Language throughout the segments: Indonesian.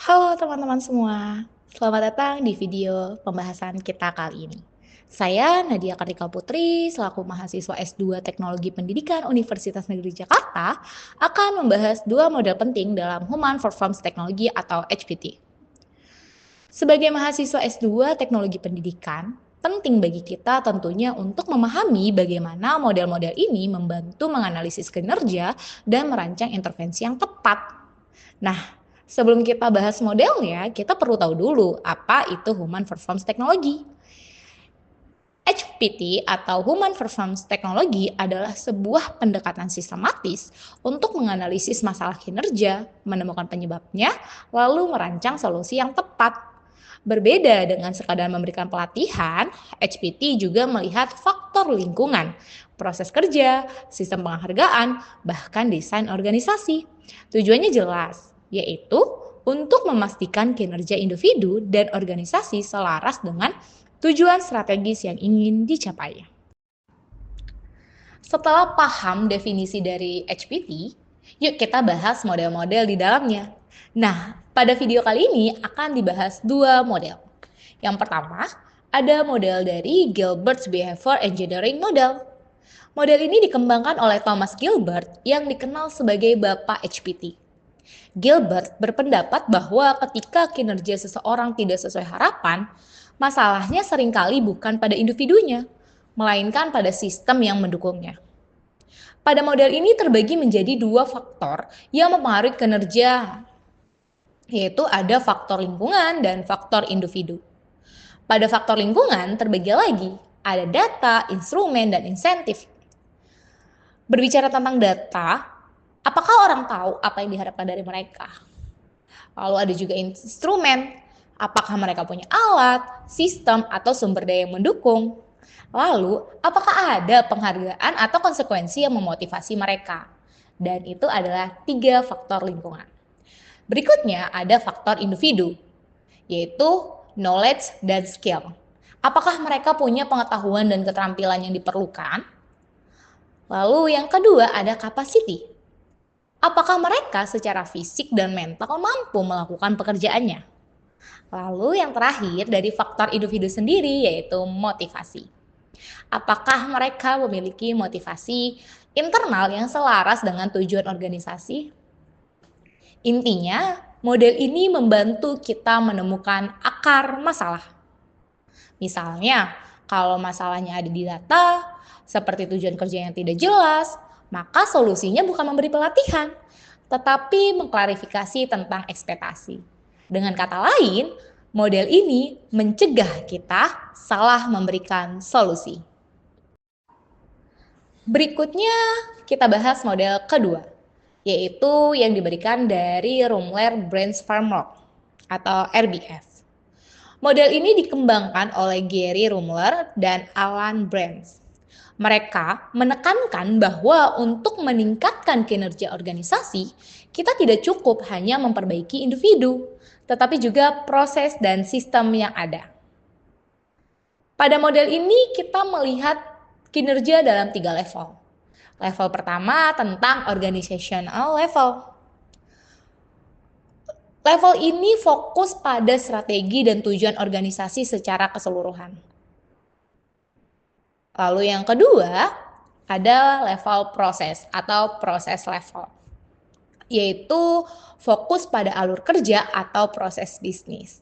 Halo teman-teman semua, selamat datang di video pembahasan kita kali ini. Saya Nadia Kartika Putri, selaku mahasiswa S2 Teknologi Pendidikan Universitas Negeri Jakarta, akan membahas dua model penting dalam Human Performance Technology atau HPT. Sebagai mahasiswa S2 Teknologi Pendidikan, penting bagi kita tentunya untuk memahami bagaimana model-model ini membantu menganalisis kinerja dan merancang intervensi yang tepat. Nah, sebelum kita bahas modelnya, kita perlu tahu dulu apa itu Human Performance Technology. HPT atau Human Performance Technology adalah sebuah pendekatan sistematis untuk menganalisis masalah kinerja, menemukan penyebabnya, lalu merancang solusi yang tepat. Berbeda dengan sekadar memberikan pelatihan, HPT juga melihat faktor lingkungan, proses kerja, sistem penghargaan, bahkan desain organisasi. Tujuannya jelas, yaitu untuk memastikan kinerja individu dan organisasi selaras dengan tujuan strategis yang ingin dicapai. Setelah paham definisi dari HPT, yuk kita bahas model-model di dalamnya. Nah, pada video kali ini akan dibahas dua model. Yang pertama, ada model dari Gilbert's Behavior Engineering Model. Model ini dikembangkan oleh Thomas Gilbert yang dikenal sebagai Bapak HPT. Gilbert berpendapat bahwa ketika kinerja seseorang tidak sesuai harapan, masalahnya seringkali bukan pada individunya, melainkan pada sistem yang mendukungnya. Pada model ini terbagi menjadi dua faktor yang mempengaruhi kinerja, yaitu ada faktor lingkungan dan faktor individu. Pada faktor lingkungan terbagi lagi, ada data, instrumen, dan insentif. Berbicara tentang data, apakah orang tahu apa yang diharapkan dari mereka? Lalu ada juga instrumen, apakah mereka punya alat, sistem, atau sumber daya yang mendukung? Lalu, apakah ada penghargaan atau konsekuensi yang memotivasi mereka? Dan itu adalah 3 faktor lingkungan. Berikutnya ada faktor individu, yaitu knowledge dan skill. Apakah mereka punya pengetahuan dan keterampilan yang diperlukan? Lalu yang kedua ada capacity. Apakah mereka secara fisik dan mental mampu melakukan pekerjaannya? Lalu yang terakhir dari faktor individu sendiri yaitu motivasi. Apakah mereka memiliki motivasi internal yang selaras dengan tujuan organisasi? Intinya, model ini membantu kita menemukan akar masalah. Misalnya, kalau masalahnya ada di data, seperti tujuan kerja yang tidak jelas, maka solusinya bukan memberi pelatihan, tetapi mengklarifikasi tentang ekspektasi. Dengan kata lain, model ini mencegah kita salah memberikan solusi. Berikutnya kita bahas model kedua, yaitu yang diberikan dari Rumler Branch Framework atau RBF. Model ini dikembangkan oleh Gary Rumler dan Alan Branch. Mereka menekankan bahwa untuk meningkatkan kinerja organisasi, kita tidak cukup hanya memperbaiki individu, tetapi juga proses dan sistem yang ada. Pada model ini kita melihat kinerja dalam 3 level. Level pertama tentang organizational level. Level ini fokus pada strategi dan tujuan organisasi secara keseluruhan. Lalu yang kedua, ada level proses atau proses level, yaitu fokus pada alur kerja atau proses bisnis.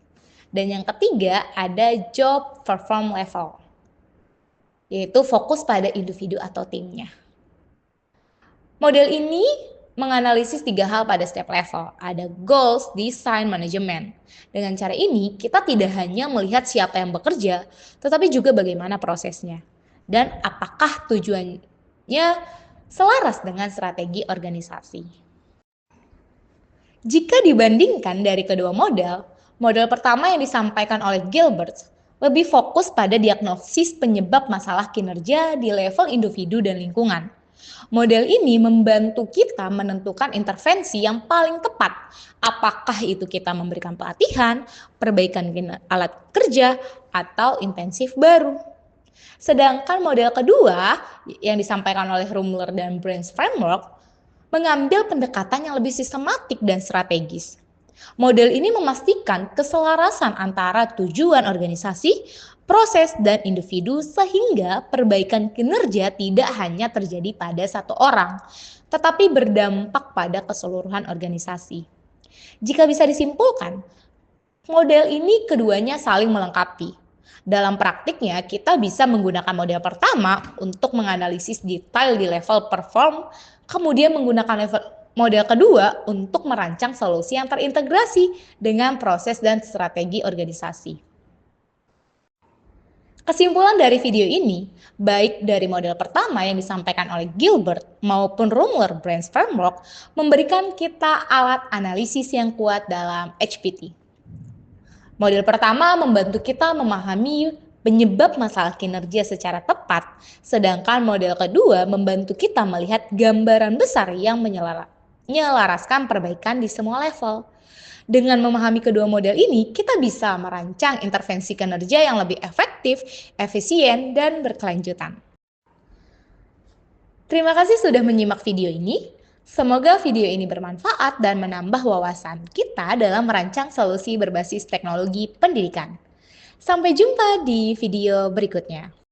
Dan yang ketiga, ada job perform level, yaitu fokus pada individu atau timnya. Model ini menganalisis 3 hal pada setiap level. Ada goals, design, manajemen. Dengan cara ini, kita tidak hanya melihat siapa yang bekerja, tetapi juga bagaimana prosesnya. Dan apakah tujuannya selaras dengan strategi organisasi. Jika dibandingkan dari kedua model, model pertama yang disampaikan oleh Gilbert lebih fokus pada diagnosis penyebab masalah kinerja di level individu dan lingkungan. Model ini membantu kita menentukan intervensi yang paling tepat. Apakah itu kita memberikan pelatihan, perbaikan alat kerja, atau intensif baru. Sedangkan model kedua yang disampaikan oleh Rumler dan Branch Framework mengambil pendekatan yang lebih sistematik dan strategis. Model ini memastikan keselarasan antara tujuan organisasi, proses, dan individu sehingga perbaikan kinerja tidak hanya terjadi pada satu orang, tetapi berdampak pada keseluruhan organisasi. Jika bisa disimpulkan, model ini keduanya saling melengkapi. Dalam praktiknya, kita bisa menggunakan model pertama untuk menganalisis detail di level perform, kemudian menggunakan model kedua untuk merancang solusi yang terintegrasi dengan proses dan strategi organisasi. Kesimpulan dari video ini, baik dari model pertama yang disampaikan oleh Gilbert maupun Rumler Brains Framework, memberikan kita alat analisis yang kuat dalam HPT. Model pertama membantu kita memahami penyebab masalah kinerja secara tepat, sedangkan model kedua membantu kita melihat gambaran besar yang menyelaraskan perbaikan di semua level. Dengan memahami kedua model ini, kita bisa merancang intervensi kinerja yang lebih efektif, efisien, dan berkelanjutan. Terima kasih sudah menyimak video ini. Semoga video ini bermanfaat dan menambah wawasan kita dalam merancang solusi berbasis teknologi pendidikan. Sampai jumpa di video berikutnya.